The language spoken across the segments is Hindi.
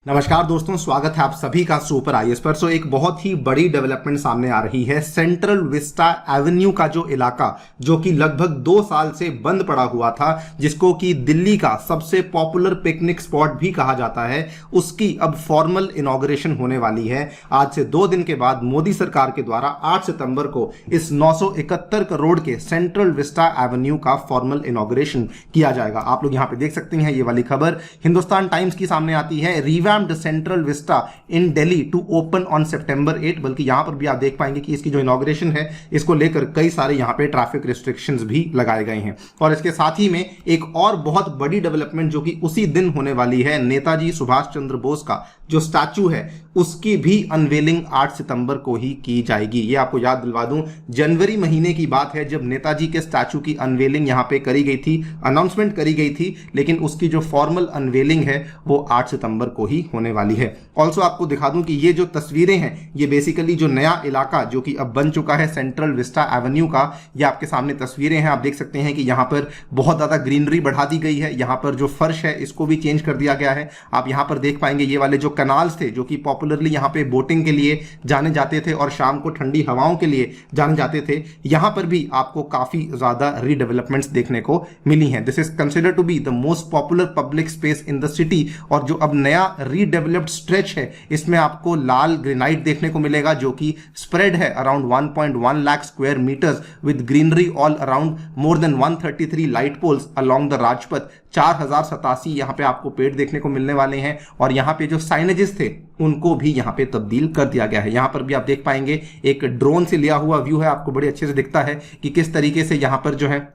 नमस्कार दोस्तों, स्वागत है आप सभी का सुपर आईएएस पर। सो एक बहुत ही बड़ी डेवलपमेंट सामने आ रही है। सेंट्रल विस्टा एवेन्यू का जो इलाका जो कि लगभग 2 साल से बंद पड़ा हुआ था, जिसको कि दिल्ली का सबसे पॉपुलर पिकनिक स्पॉट भी कहा जाता है, उसकी अब फॉर्मल इनॉग्रेशन होने वाली है। आज से 2 दिन के बाद मोदी सरकार के द्वारा 8 सितंबर को इस 971 करोड़ के सेंट्रल विस्टा एवेन्यू का फॉर्मल इनॉग्रेशन किया जाएगा। आप लोग यहाँ पे देख सकते हैं, ये वाली खबर हिंदुस्तान टाइम्स की सामने आती है। Central Vista in Delhi to open on September 8। बल्कि यहां पर भी आप देख पाएंगे कि इसकी जो इनॉग्रेशन है, इसको लेकर कई सारे यहां पे ट्रैफिक रिस्ट्रिक्शंस भी लगाए गए हैं। और इसके साथ ही में एक और बहुत बड़ी डेवलपमेंट जो कि उसी दिन होने वाली है, नेताजी सुभाष चंद्र बोस का जो स्टैचू है उसकी भी अनवेलिंग 8 सितंबर को ही की जाएगी। ये आपको याद दिलवा दूं, जनवरी महीने की बात है जब नेताजी के स्टैचू की अनवेलिंग यहां पे करी गई थी, अनाउंसमेंट करी गई थी, लेकिन उसकी जो फॉर्मल अनवेलिंग है वो 8 सितंबर को ही होने वाली है। ऑल्सो आपको दिखा दूं कि ये जो तस्वीरें हैं, ये बेसिकली जो नया इलाका जो कि अब बन चुका है सेंट्रल विस्टा एवेन्यू का, ये आपके सामने तस्वीरें हैं। आप देख सकते हैं कि यहाँ पर बहुत ज्यादा ग्रीनरी बढ़ा दी गई है। यहाँ पर जो फर्श है इसको भी चेंज कर दिया गया है। आप यहाँ पर देख पाएंगे ये वाले जो कनाल्स थे जो कि पॉपुलरली यहाँ पे बोटिंग के लिए जाने जाते थे और शाम को ठंडी हवाओं के लिए जाने जाते थे, यहाँ पर भी आपको काफी ज्यादा रीडेवलपमेंट्स देखने को मिली हैं। This is considered to be the most popular public space in the city. और जो अब नया रीडेवलप्ड स्ट्रेच है, इसमें आपको लाल ग्रेनाइट देखने को मिलेगा जो कि स्प्रेड है around 1.1 lakh square metres with greenery all around, more than 133 light poles along the Rajpath. 4087 यहाँ पे आपको पेड़ देखने को मिलने वाले हैं। और यहाँ पे जो साइनेजेस थे उनको भी यहाँ पे तब्दील कर दिया गया है। यहाँ पर भी आप देख पाएंगे एक ड्रोन से लिया हुआ व्यू है, आपको बड़े अच्छे से दिखता है कि किस तरीके से यहाँ पर जो है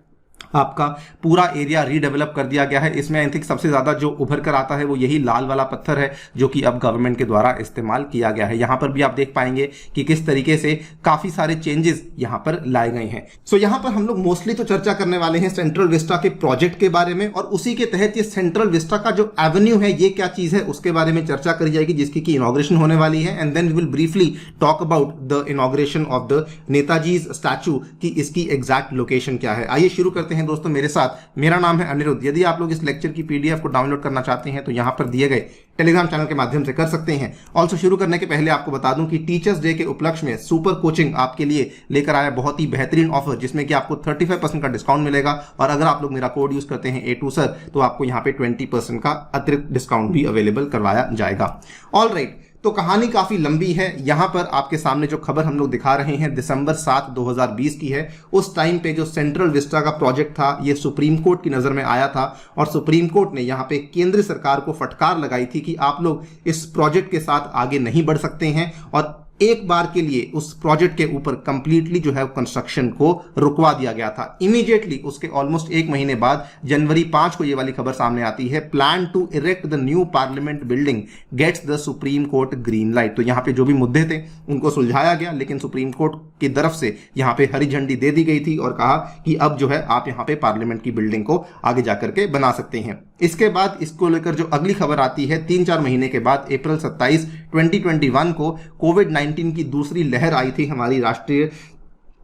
आपका पूरा एरिया रीडेवलप कर दिया गया है। इसमें आई थिंक सबसे ज्यादा जो उभर कर आता है वो यही लाल वाला पत्थर है जो कि अब गवर्नमेंट के द्वारा इस्तेमाल किया गया है। यहां पर भी आप देख पाएंगे कि किस तरीके से काफी सारे चेंजेस यहां पर लाए गए हैं। सो यहां पर हम लोग मोस्टली तो चर्चा करने वाले हैं सेंट्रल विस्टा के प्रोजेक्ट के बारे में, और उसी के तहत ये सेंट्रल विस्टा का जो एवेन्यू है ये क्या चीज है उसके बारे में चर्चा करी जाएगी, जिसकी की इनॉग्रेशन होने वाली है। And then we will briefly talk about the inauguration of the Netaji statue की इसकी एग्जैक्ट लोकेशन क्या है। आइए शुरू करते हैं दोस्तों मेरे साथ। मेरा नाम है अनिरुद्ध। यदि आप लोग इस लेक्चर की पीडीएफ को डाउनलोड करना चाहते हैं तो यहां पर दिए गए टेलीग्राम चैनल के माध्यम से कर सकते हैं। ऑल्सो शुरू करने के पहले आपको बता दूं कि टीचर्स डे के उपलक्ष्य में सुपर कोचिंग आपके लिए लेकर आया बहुत ही बेहतरीन ऑफर, जिसमें कि आपको 35% का डिस्काउंट मिलेगा। और अगर आप लोग मेरा कोड यूज करते हैं A2 सर, तो आपको यहां पे 20% का अतिरिक्त डिस्काउंट भी अवेलेबल करवाया जाएगा। ऑल राइट, तो कहानी काफी लंबी है। यहां पर आपके सामने जो खबर हम लोग दिखा रहे हैं दिसंबर 7, 2020 की है। उस टाइम पे जो सेंट्रल विस्टा का प्रोजेक्ट था ये सुप्रीम कोर्ट की नजर में आया था, और सुप्रीम कोर्ट ने यहां पे केंद्र सरकार को फटकार लगाई थी कि आप लोग इस प्रोजेक्ट के साथ आगे नहीं बढ़ सकते हैं, और एक बार के लिए उस प्रोजेक्ट के ऊपर कंप्लीटली जो है कंस्ट्रक्शन को रुकवा दिया गया था। इमीडिएटली उसके ऑलमोस्ट 1 महीने बाद जनवरी 5 को ये वाली खबर सामने आती है, plan to erect the new parliament building gets the Supreme Court green light. तो यहाँ पे जो भी मुद्दे थे उनको सुलझाया गया, लेकिन सुप्रीम कोर्ट की तरफ से यहाँ पे हरी झंडी दे दी गई थी और कहा कि अब जो है आप यहाँ पे पार्लियामेंट की बिल्डिंग को आगे जाकर के बना सकते हैं। इसके बाद इसको लेकर जो अगली खबर आती है 3-4 महीने के बाद, अप्रैल 27, 2021 को कोविड-19 की दूसरी लहर आई थी हमारी राष्ट्रीय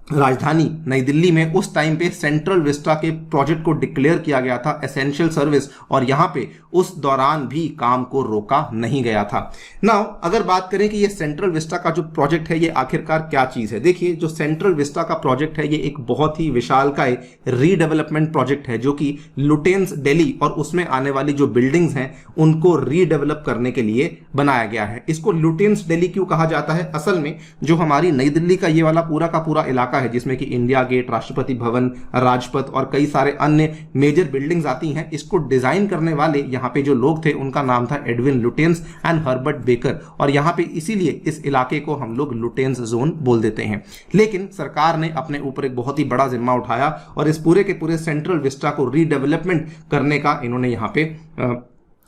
राजधानी नई दिल्ली में। उस टाइम पे सेंट्रल विस्टा के प्रोजेक्ट को डिक्लेयर किया गया था एसेंशियल सर्विस, और यहां पे उस दौरान भी काम को रोका नहीं गया था। नाउ अगर बात करें कि ये सेंट्रल विस्टा का जो प्रोजेक्ट है ये आखिरकार क्या चीज है, देखिए जो सेंट्रल विस्टा का प्रोजेक्ट है ये एक बहुत ही विशालकाय रीडेवलपमेंट प्रोजेक्ट है जो कि लुटेंस दिल्ली और उसमें आने वाली जो बिल्डिंग्स हैं उनको रीडेवलप करने के लिए बनाया गया है। इसको लुटेंस दिल्ली क्यों कहा जाता है? असल में जो हमारी नई दिल्ली का ये वाला पूरा का पूरा इलाका है, जिसमें कि इंडिया गेट, राष्ट्रपति भवन, राजपथ और कई सारे अन्य मेजर बिल्डिंग्स आती हैं, इसको डिजाइन करने वाले यहाँ पे जो लोग थे उनका नाम था Edwin Lutyens and Herbert baker, और यहाँ पे इसीलिए इस इलाके को हम लोग लुटेंस जोन बोल देते हैं। लेकिन सरकार ने अपने ऊपर एक बहुत ही बड़ा जिम्मा उठाया और इस पूरे के पूरे सेंट्रल विस्टा को रीडेवलपमेंट करने का इन्होंने यहाँ पे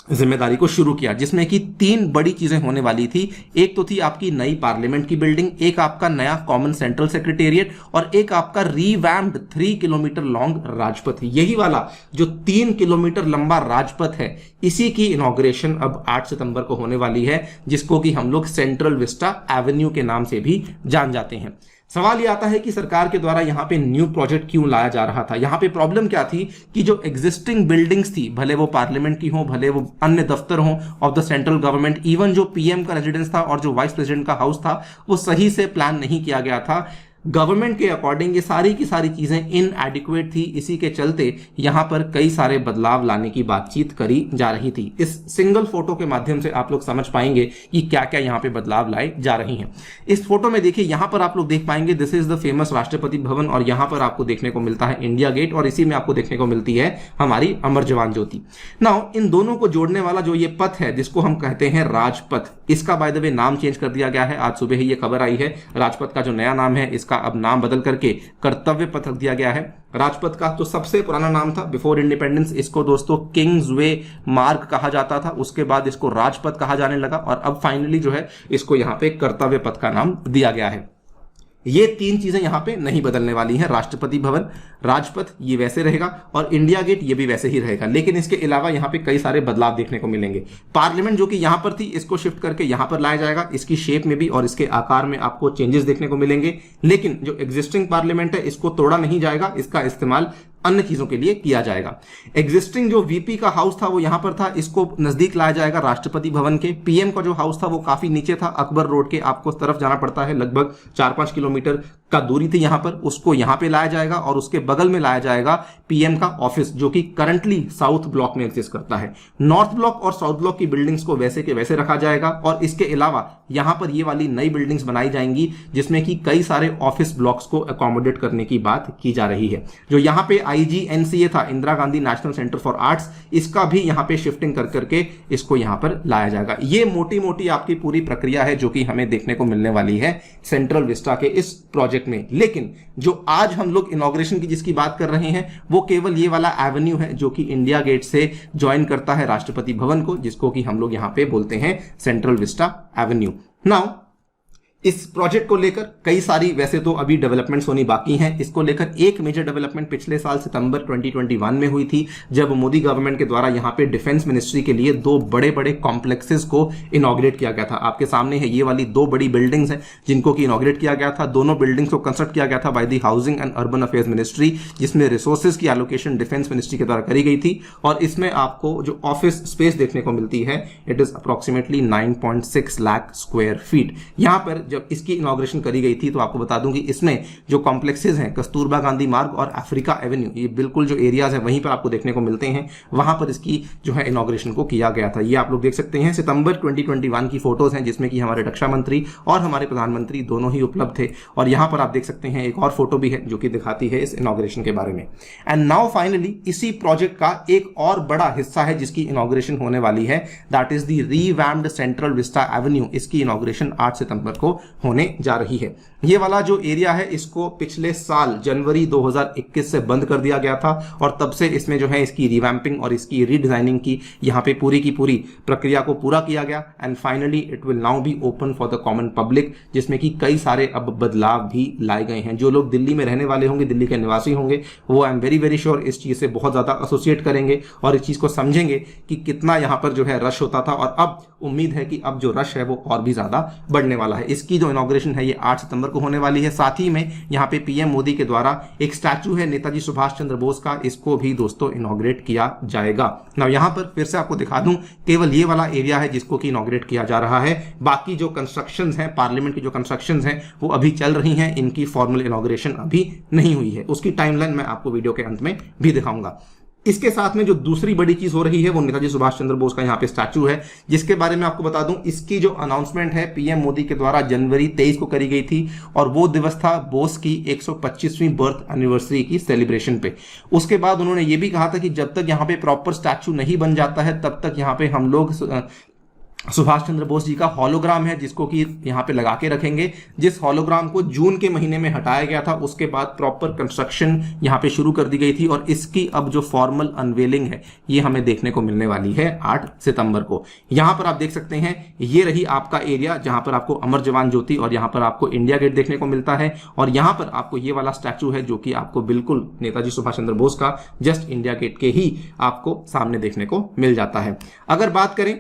जिम्मेदारी को शुरू किया, जिसमें कि 3 बड़ी चीजें होने वाली थी। एक तो थी आपकी नई पार्लियामेंट की बिल्डिंग, एक आपका नया कॉमन सेंट्रल सेक्रेटेरिएट, और एक आपका रीवैम्प्ड 3 किलोमीटर लॉन्ग राजपथ। यही वाला जो 3 किलोमीटर लंबा राजपथ है, इसी की इनॉग्रेशन अब 8 सितंबर को होने वाली है, जिसको कि हम लोग सेंट्रल विस्टा एवेन्यू के नाम से भी जान जाते हैं। सवाल ये आता है कि सरकार के द्वारा यहाँ पे न्यू प्रोजेक्ट क्यों लाया जा रहा था। यहाँ पे प्रॉब्लम क्या थी कि जो एग्जिस्टिंग बिल्डिंग्स थी, भले वो पार्लियामेंट की हो, भले वो अन्य दफ्तर हो of the central government, even जो पीएम का रेजिडेंस था और जो वाइस प्रेसिडेंट का हाउस था, वो सही से प्लान नहीं किया गया था। गवर्नमेंट के अकॉर्डिंग ये सारी की सारी चीजें इनएडिक्वेट थी। इसी के चलते यहां पर कई सारे बदलाव लाने की बातचीत करी जा रही थी। इस सिंगल फोटो के माध्यम से आप लोग समझ पाएंगे कि क्या क्या यहां पे बदलाव लाए जा रही हैं। इस फोटो में देखिए, यहां पर आप लोग देख पाएंगे this is the famous Rashtrapati Bhavan, और यहां पर आपको देखने को मिलता है इंडिया गेट, और इसी में आपको देखने को मिलती है हमारी अमर जवान ज्योति। नाउ इन दोनों को जोड़ने वाला जो ये पथ है, जिसको हम कहते हैं राजपथ, इसका बाय द वे नाम चेंज कर दिया गया है। आज सुबह ही ये खबर आई है, राजपथ का जो नया नाम है इसका अब नाम बदल करके कर्तव्य पथ रख दिया गया है। राजपथ का तो सबसे पुराना नाम था बिफोर इंडिपेंडेंस, इसको दोस्तों किंग्स वे मार्ग कहा जाता था, उसके बाद इसको राजपथ कहा जाने लगा, और अब फाइनली जो है इसको यहां पे कर्तव्य पथ का नाम दिया गया है। ये तीन चीजें यहां पे नहीं बदलने वाली हैं, राष्ट्रपति भवन, राजपथ ये वैसे रहेगा, और इंडिया गेट ये भी वैसे ही रहेगा। लेकिन इसके अलावा यहां पे कई सारे बदलाव देखने को मिलेंगे। पार्लियामेंट जो कि यहां पर थी, इसको शिफ्ट करके यहां पर लाया जाएगा। इसकी शेप में भी और इसके आकार में आपको चेंजेस देखने को मिलेंगे। लेकिन जो एग्जिस्टिंग पार्लियामेंट है इसको तोड़ा नहीं जाएगा, इसका इस्तेमाल अन्य चीजों के लिए किया जाएगा। एग्जिस्टिंग जो वीपी का हाउस था वो यहां पर था, इसको नजदीक लाया जाएगा राष्ट्रपति भवन के। पीएम का जो हाउस था वो काफी नीचे था, अकबर रोड के आपको तरफ जाना पड़ता है, लगभग 4-5 किलोमीटर का दूरी थी यहां पर, उसको यहां पे लाया जाएगा। और उसके बगल में लाया जाएगा पीएम का ऑफिस, जो कि करंटली साउथ ब्लॉक में एग्जिस्ट करता है। नॉर्थ ब्लॉक और साउथ ब्लॉक की बिल्डिंग्स को वैसे के वैसे रखा जाएगा, और इसके अलावा यहां पर ये वाली नई बिल्डिंग्स बनाई जाएंगी जिसमें कि कई सारे ऑफिस ब्लॉक्स को अकोमोडेट करने की बात की जा रही है। जो यहां पे IGNCA था, Indira Gandhi national centre for arts, इसका भी यहां पे शिफ्टिंग कर करके इसको यहां पर लाया जाएगा। ये मोटी मोटी आपकी पूरी प्रक्रिया है जो कि हमें देखने को मिलने वाली है सेंट्रल विस्टा के इस प्रोजेक्ट में। लेकिन जो आज हम लोग इनॉग्रेशन की जिसकी बात कर रहे हैं वो केवल ये वाला एवेन्यू है जो कि इंडिया गेट से ज्वाइन करता है राष्ट्रपति भवन को, जिसको कि हम लोग यहां पे बोलते हैं सेंट्रल विस्टा एवेन्यू। नाउ इस प्रोजेक्ट को लेकर कई सारी वैसे तो अभी डेवलपमेंट्स होनी बाकी हैं। इसको लेकर एक मेजर डेवलपमेंट पिछले साल सितंबर 2021 में हुई थी, जब मोदी गवर्नमेंट के द्वारा यहां पे डिफेंस मिनिस्ट्री के लिए 2 बड़े बड़े कॉम्प्लेक्सेस को इनॉग्रेट किया गया था। आपके सामने है ये वाली 2 बड़ी बिल्डिंग्स हैं जिनको कि इनॉग्रेट किया गया था। दोनों बिल्डिंग्स को कंस्ट्रक्ट किया गया था by the housing and urban affairs ministry, जिसमें रिसोर्सेज की एलोकेशन डिफेंस मिनिस्ट्री के द्वारा करी गई थी। और इसमें आपको जो ऑफिस स्पेस देखने को मिलती है it is approximately 9.6 lakh square feet. यहां पर जब इसकी इनॉग्रेशन करी गई थी तो आपको बता दूं कि इसमें जो कॉम्प्लेक्सेस हैं कस्तूरबा गांधी मार्ग और अफ्रीका एवेन्यू, ये बिल्कुल जो एरियाज है वहीं पर आपको देखने को मिलते हैं, वहां पर इसकी जो है इनॉग्रेशन को किया गया था। ये आप लोग देख सकते हैं सितंबर 2021 की फोटोज हैं जिसमें कि हमारे रक्षा मंत्री और हमारे प्रधानमंत्री दोनों ही उपलब्ध थे। और यहां पर आप देख सकते हैं एक और फोटो भी है जो कि दिखाती है इस इनॉग्रेशन के बारे में। एंड नाउ फाइनली इसी प्रोजेक्ट का एक और बड़ा हिस्सा है जिसकी इनॉग्रेशन होने वाली है, that is the revamped central Vista Avenue. इसकी इनॉग्रेशन 8 सितंबर को होने जा रही है। ये वाला जो एरिया है इसको पिछले साल जनवरी 2021 से बंद कर दिया गया था, और तब से इसमें जो है इसकी रिवैम्पिंग और इसकी रीडिजाइनिंग की यहाँ पे पूरी की पूरी प्रक्रिया को पूरा किया गया। And finally it will now be open for the common public, जिसमें कि कई सारे अब बदलाव भी लाए गए हैं। जो लोग दिल्ली में रहने वाले होंगे, दिल्ली के निवासी होंगे, वो I am very very sure इस चीज से बहुत ज्यादा एसोसिएट करेंगे और इस चीज को समझेंगे कि कितना यहाँ पर जो है रश होता था, और अब उम्मीद है कि अब जो रश है वो और भी ज्यादा बढ़ने वाला है। इसकी जो इनॉग्रेशन है ये 8 सितंबर को होने वाली है। साथ ही में यहाँ पे पीएम मोदी के द्वारा एक स्टैचू है नेताजी सुभाष चंद्र बोस का, इसको भी दोस्तों इनॉग्रेट किया जाएगा। ना यहाँ पर फिर से आपको दिखा दूं, केवल ये वाला एरिया है जिसको कि इनॉग्रेट किया जा रहा है। बाकी जो कंस्ट्रक्शंस हैं, पार्लियामेंट की जो कंस्ट्रक्शंस हैं वो अभी चल रही हैं, इनकी फॉर्मल इनॉग्रेशन अभी नहीं हुई है। उसकी टाइमलाइन मैं आपको वीडियो के अंत में भी दिखाऊंगा। इसके साथ में जो दूसरी बड़ी चीज हो रही है वो नेताजी सुभाष चंद्र बोस का यहाँ पे स्टैचू है, जिसके बारे में आपको बता दूं इसकी जो अनाउंसमेंट है पीएम मोदी के द्वारा जनवरी 23 को करी गई थी, और वो दिवस था बोस की 125वीं बर्थ एनिवर्सरी की सेलिब्रेशन पे। उसके बाद उन्होंने ये भी कहा था कि जब तक यहाँ पे प्रॉपर स्टैचू नहीं बन जाता है तब तक यहाँ पे हम लोग सुभाष चंद्र बोस जी का हॉलोग्राम है जिसको कि यहाँ पे लगा के रखेंगे। जिस हॉलोग्राम को जून के महीने में हटाया गया था, उसके बाद प्रॉपर कंस्ट्रक्शन यहाँ पे शुरू कर दी गई थी, और इसकी अब जो फॉर्मल अनवेलिंग है ये हमें देखने को मिलने वाली है 8 सितंबर को। यहाँ पर आप देख सकते हैं ये रही आपका एरिया जहां पर आपको अमर जवान ज्योति और यहाँ पर आपको इंडिया गेट देखने को मिलता है, और यहाँ पर आपको ये वाला स्टैचू है जो कि आपको बिल्कुल नेताजी सुभाष चंद्र बोस का जस्ट इंडिया गेट के ही आपको सामने देखने को मिल जाता है। अगर बात करें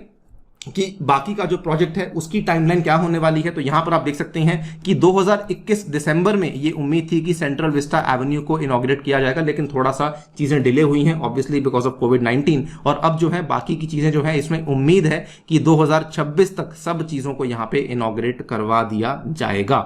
कि बाकी का जो प्रोजेक्ट है उसकी टाइमलाइन क्या होने वाली है। तो यहां पर आप देख सकते हैं कि 2021 दिसंबर में ये उम्मीद थी कि सेंट्रल विस्टा एवेन्यू को इनॉग्रेट किया जाएगा, लेकिन थोड़ा सा चीजें डिले हुई हैं ऑब्वियसली बिकॉज ऑफ कोविड-19। और अब जो है बाकी की चीजें जो है इसमें उम्मीद है कि 2026 तक सब चीजों को यहां पे इनॉग्रेट करवा दिया जाएगा।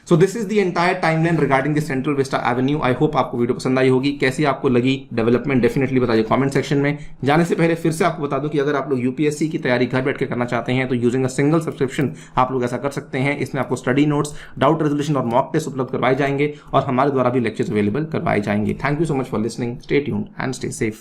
So this is the entire timeline regarding the central Vista Avenue. I hope आपको वीडियो पसंद आई होगी। कैसी आपको लगी डेवलपमेंट डेफिनेटली बताइए कमेंट सेक्शन में। जाने से पहले फिर से आपको बता दूं कि अगर आप लोग यूपीएससी की तैयारी घर बैठ के करना चाहते हैं तो यूजिंग अ सिंगल सब्सक्रिप्शन आप लोग ऐसा कर सकते हैं। इसमें आपको स्टडी नोट्स, डाउट रेजोल्यूशन और मॉक टेस्ट उपलब्ध करवाए जाएंगे और हमारे द्वारा भी लेक्चर्स अवेलेबल करवाए जाएंगे। Thank you so much for listening. Stay tuned and stay safe.